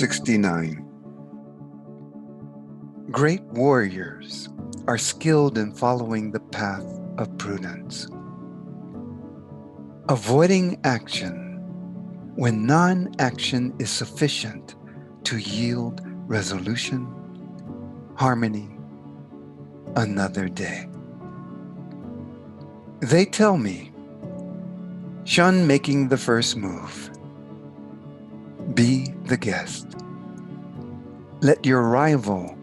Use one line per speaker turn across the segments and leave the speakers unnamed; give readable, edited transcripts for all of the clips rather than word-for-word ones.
69. Great warriors are skilled in following the path of prudence, avoiding action when non-action is sufficient to yield resolution, harmony, another day. They tell me, shun making the first move. Be the guest. Let your rival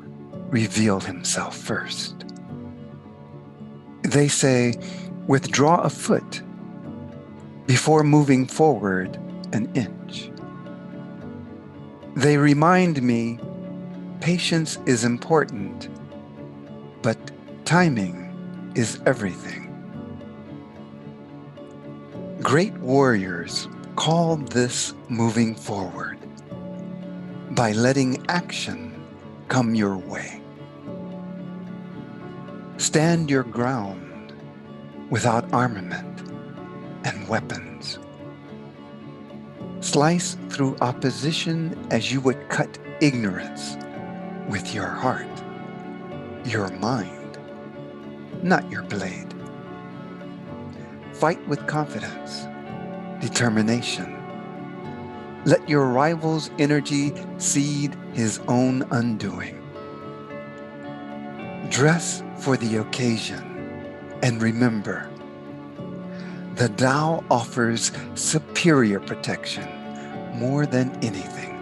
reveal himself first. They say, withdraw a foot before moving forward an inch. They remind me, patience is important, but timing is everything. Great warriors call this moving forward by letting action come your way. Stand your ground without armament and weapons. Slice through opposition as you would cut ignorance with your heart, your mind, not your blade. Fight with confidence, determination. Let your rival's energy seed his own undoing. Dress for the occasion and remember, the Tao offers superior protection more than anything.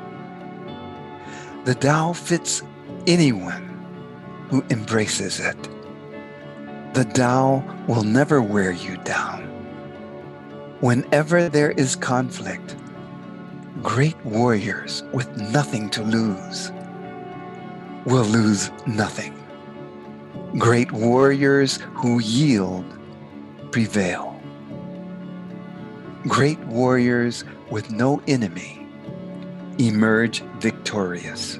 The Tao fits anyone who embraces it. The Tao will never wear you down. Whenever there is conflict, great warriors with nothing to lose will lose nothing. Great warriors who yield prevail. Great warriors with no enemy emerge victorious.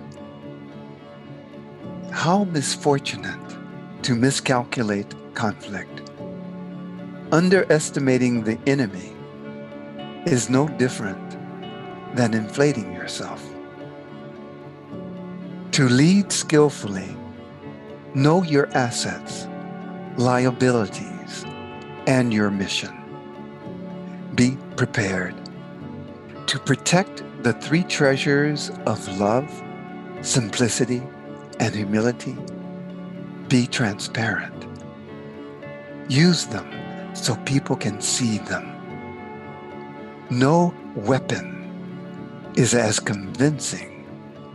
How misfortunate to miscalculate conflict. Underestimating the enemy is no different than inflating yourself. To lead skillfully, know your assets, liabilities, and your mission. Be prepared to protect the three treasures of love, simplicity, and humility. Be transparent. Use them so people can see them. No weapon is as convincing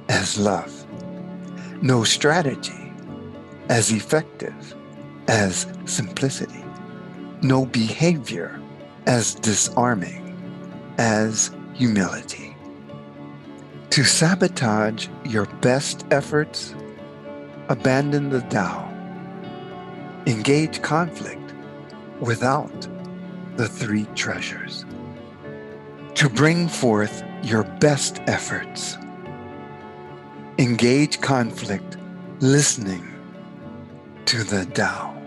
as love. No strategy as effective as simplicity. No behavior as disarming as humility. To sabotage your best efforts, abandon the Tao. Engage conflict without the three treasures. To bring forth your best efforts, engage conflict listening to the Tao.